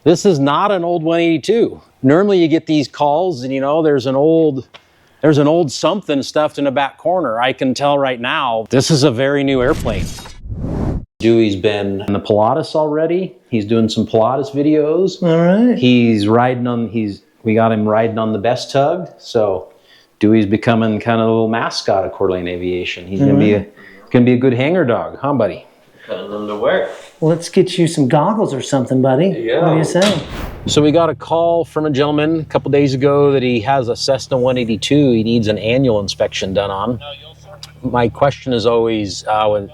This is not an old 182. Normally you get these calls and, you know, there's an old something stuffed in the back corner. I can tell right now, this is a very new airplane. Dewey's been in the Pilatus already. He's doing some Pilatus videos. All right. We got him riding on the best tug. So Dewey's becoming kind of a little mascot of Coeur d'Alene Aviation. He's gonna be a good hangar dog, huh, buddy? Putting them to work. Let's get you some goggles or something, buddy. Yeah. What do you say? So we got a call from a gentleman a couple days ago that he has a Cessna 182 he needs an annual inspection done on. My question is always,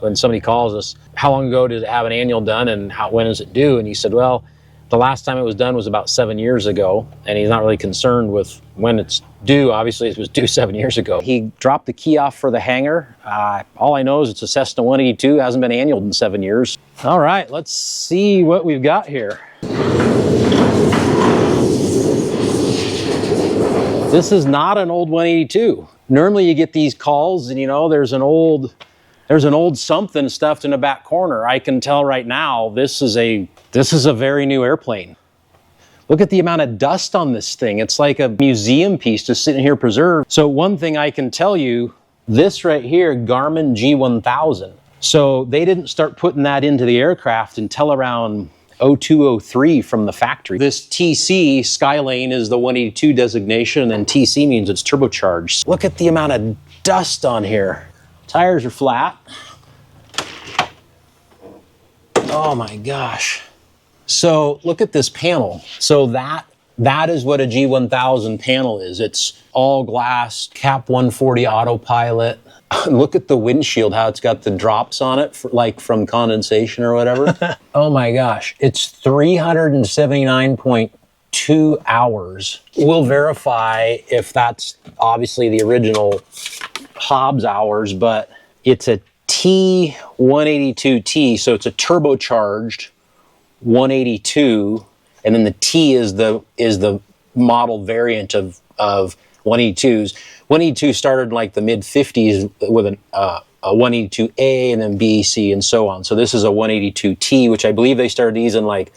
when somebody calls us, how long ago did it have an annual done and when is it due? And he said, well, the last time it was done was about 7 years ago, and he's not really concerned with when it's due. Obviously, it was due 7 years ago. He dropped the key off for the hangar. All I know is it's a Cessna 182, hasn't been annualed in 7 years. All right, let's see what we've got here. This is not an old 182. Normally you get these calls and, you know, there's an old something stuffed in the back corner. I can tell right now, this is a very new airplane. Look at the amount of dust on this thing. It's like a museum piece just sitting here preserved. So one thing I can tell you, this right here, Garmin G1000. So they didn't start putting that into the aircraft until around 0203 from the factory. This TC, Skylane, is the 182 designation, and then TC means it's turbocharged. Look at the amount of dust on here. Tires are flat. Oh my gosh. So look at this panel. So that is what a G1000 panel is. It's all glass, Cap 140 autopilot. Look at the windshield, how it's got the drops on it, like from condensation or whatever. Oh my gosh, it's 379.2 hours. We'll verify if that's obviously the original Hobbs hours, but it's a T182T, so it's a turbocharged 182, and then the T is the model variant of 182s. 182 started in like the mid-50s with a 182A and then B, C, and so on. So this is a 182T, which I believe they started these in like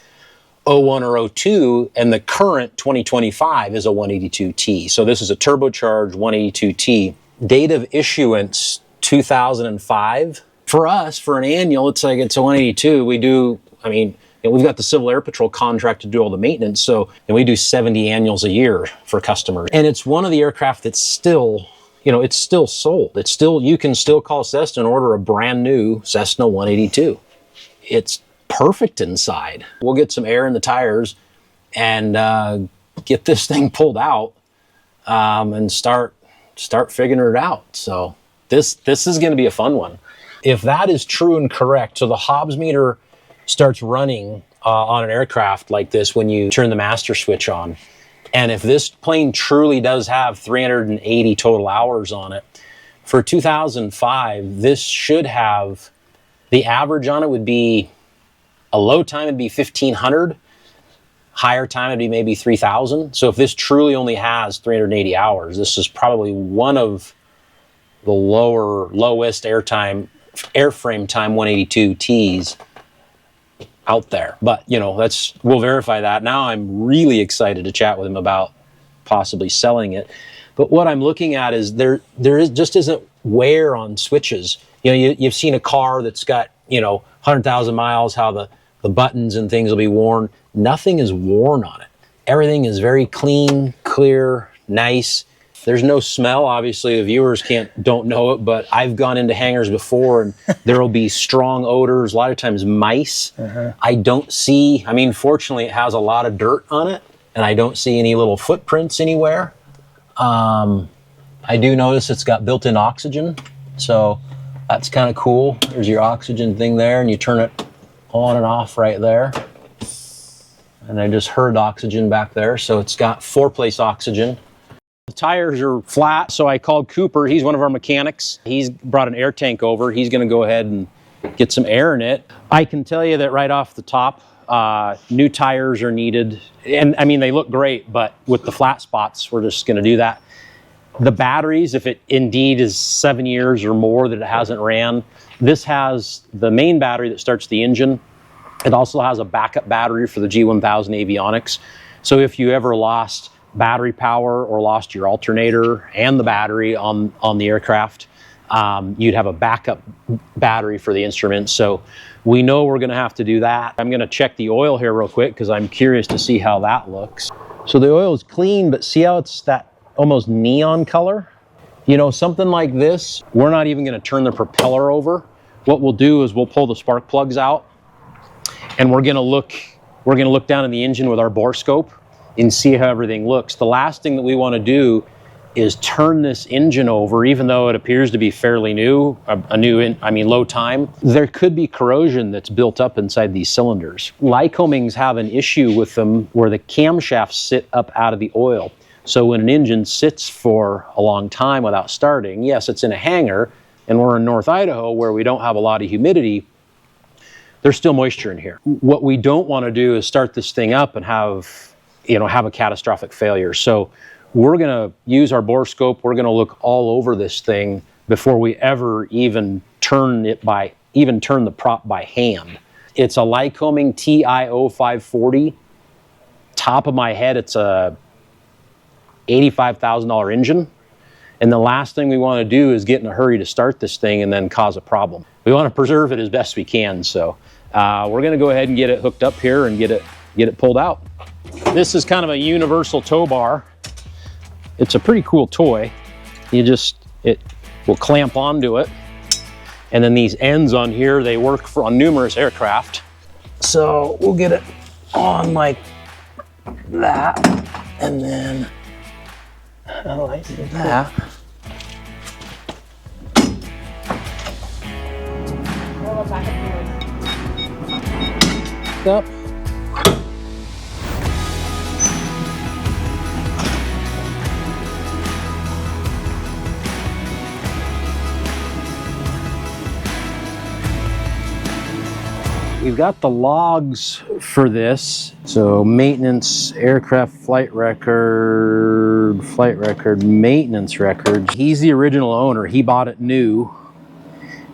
01 or 02, and the current 2025 is a 182T. So this is a turbocharged 182T. Date of issuance, 2005. For us, for an annual, it's like it's a 182. We do, I mean, we've got the Civil Air Patrol contract to do all the maintenance, so and we do 70 annuals a year for customers. And it's one of the aircraft that's still, you know, it's still sold. It's still, you can still call Cessna and order a brand new Cessna 182. It's perfect inside. We'll get some air in the tires and get this thing pulled out and start figuring it out. So this is going to be a fun one. If that is true and correct, so the Hobbs meter starts running on an aircraft like this when you turn the master switch on. And if this plane truly does have 380 total hours on it, for 2005, this should have, the average on it would be, a low time would be 1,500, higher time would be maybe 3,000. So if this truly only has 380 hours, this is probably one of the lowest airframe time 182Ts out there. But, you know, we'll verify that. Now I'm really excited to chat with him about possibly selling it. But what I'm looking at is there just isn't wear on switches. You know, you've seen a car that's got, you know, 100,000 miles, how the buttons and things will be worn. Nothing is worn on it. Everything is very clean, clear, nice. There's no smell. Obviously, the viewers don't know it, but I've gone into hangars before and there will be strong odors, a lot of times mice. I don't see, I mean, fortunately, it has a lot of dirt on it and I don't see any little footprints anywhere. I do notice it's got built-in oxygen, so that's kind of cool. There's your oxygen thing there, and you turn it on and off right there. And I just heard oxygen back there, so it's got 4-place oxygen. The tires are flat, so I called Cooper. He's one of our mechanics. He's brought an air tank over. He's going to go ahead and get some air in it. I can tell you that right off the top, new tires are needed. And I mean, they look great, but with the flat spots, we're just going to do that. The batteries, if it indeed is 7 years or more that it hasn't ran, this has the main battery that starts the engine, It also has a backup battery for the G1000 avionics. So if you ever lost battery power or lost your alternator and the battery on the aircraft, you'd have a backup battery for the instruments. So we know we're going to have to do that. I'm going to check the oil here real quick because I'm curious to see how that looks. So the oil is clean, but see how it's that almost neon color? You know, something like this, we're not even going to turn the propeller over. What we'll do is we'll pull the spark plugs out, and we're going to look down in the engine with our bore scope and see how everything looks. The last thing that we want to do is turn this engine over, even though it appears to be fairly new, low time. There could be corrosion that's built up inside these cylinders. Lycomings have an issue with them where the camshafts sit up out of the oil. So when an engine sits for a long time without starting, yes, it's in a hangar, and we're in North Idaho where we don't have a lot of humidity, there's still moisture in here. What we don't want to do is start this thing up and have a catastrophic failure. So we're going to use our bore scope. We're going to look all over this thing before we ever even turn the prop by hand. It's a Lycoming TIO 540. Top of my head, it's a $85,000 engine. And the last thing we want to do is get in a hurry to start this thing and then cause a problem. We want to preserve it as best we can. So we're going to go ahead and get it hooked up here and get it pulled out. This is kind of a universal tow bar. It's a pretty cool toy. It will clamp onto it. And then these ends on here, they work on numerous aircraft. So we'll get it on like that. And then I see that. Up. We've got the logs for this. So maintenance, aircraft flight record, maintenance record. He's the original owner. He bought it new.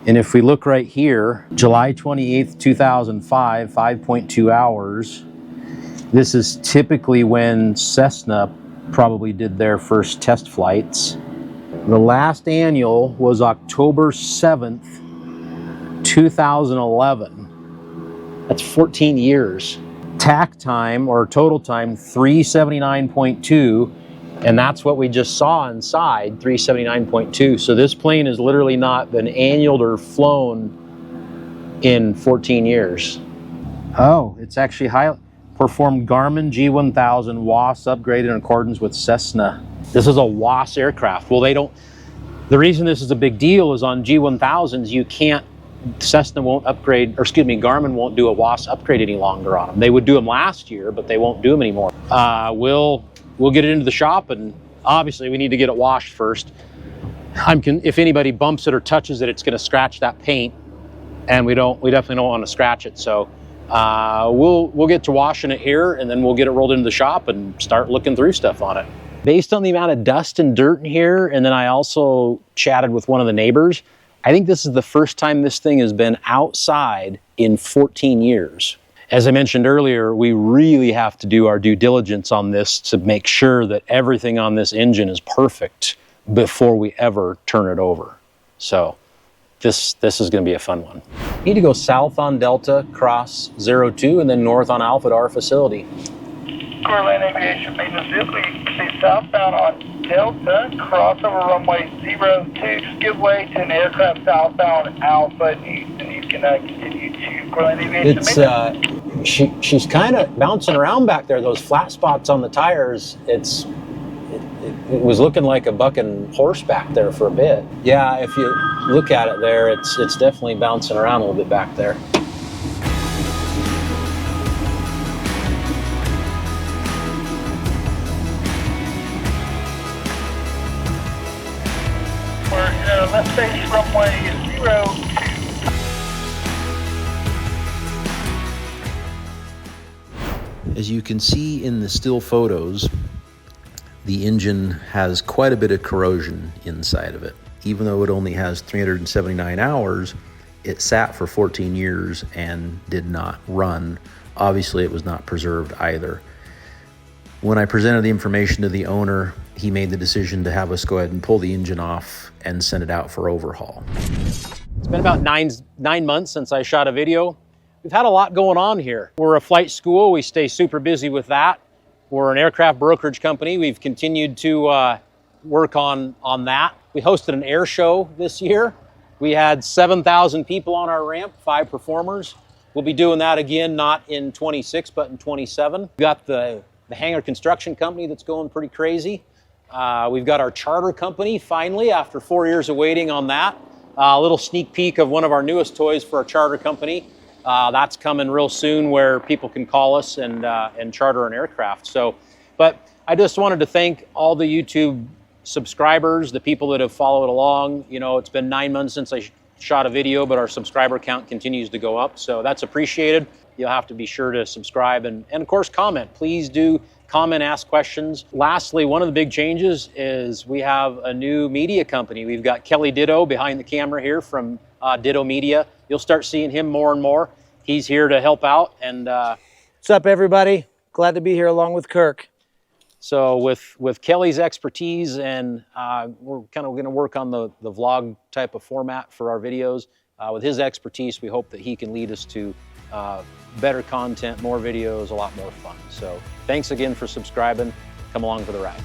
And if we look right here, July 28th, 2005, 5.2 hours. This is typically when Cessna probably did their first test flights. The last annual was October 7th, 2011. That's 14 years. Tack time or total time, 379.2. And that's what we just saw inside, 379.2. So this plane has literally not been annualed or flown in 14 years. Oh, it's actually performed Garmin G1000 WAS upgrade in accordance with Cessna. This is a WAS aircraft. Well, the reason this is a big deal is on G1000s, Cessna won't upgrade, Garmin won't do a WAS upgrade any longer on them. They would do them last year, but they won't do them anymore. We'll get it into the shop, and obviously we need to get it washed first. If anybody bumps it or touches it, it's going to scratch that paint, and we definitely don't want to scratch it. So we'll get to washing it here, and then we'll get it rolled into the shop and start looking through stuff on it. Based on the amount of dust and dirt in here, and then I also chatted with one of the neighbors, I think this is the first time this thing has been outside in 14 years. As I mentioned earlier, we really have to do our due diligence on this to make sure that everything on this engine is perfect before we ever turn it over. So this is going to be a fun one. You need to go south on Delta, cross 02, and then north on Alpha to our facility. Corrland Aviation Maintenance Vehicle, you can see southbound on Delta, crossover runway 02, give way to an aircraft southbound Alpha East, and you can continue to Corrland Aviation Maintenance. She's kind of bouncing around back there. Those flat spots on the tires, it was looking like a bucking horse back there for a bit. Yeah, if you look at it there, it's definitely bouncing around a little bit back there. Left base runway 02. As you can see in the still photos, the engine has quite a bit of corrosion inside of it. Even though it only has 379 hours, It sat for 14 years and did not run. Obviously, it was not preserved either. When I presented the information to the owner, he made the decision to have us go ahead and pull the engine off and send it out for overhaul. It's been about nine months since I shot a video. We've had a lot going on here. We're a flight school. We stay super busy with that. We're an aircraft brokerage company. We've continued to work on that. We hosted an air show this year. We had 7,000 people on our ramp, 5 performers. We'll be doing that again, not in 26, but in 27. We've got the hangar construction company that's going pretty crazy. We've got our charter company, finally, after 4 years of waiting on that. A little sneak peek of one of our newest toys for our charter company. That's coming real soon, where people can call us and charter an aircraft. So, but I just wanted to thank all the YouTube subscribers, the people that have followed along. You know, it's been 9 months since I shot a video, but our subscriber count continues to go up. So that's appreciated. You'll have to be sure to subscribe and of course comment. Please do comment, ask questions. Lastly, one of the big changes is we have a new media company. We've got Kelly Ditto behind the camera here from Ditto Media. You'll start seeing him more and more. He's here to help out. And What's up, everybody? Glad to be here along with Kirk. so with Kelly's expertise, and we're kind of going to work on the vlog type of format for our videos. With his expertise, we hope that he can lead us to better content, more videos, a lot more fun. So thanks again for subscribing. Come along for the ride.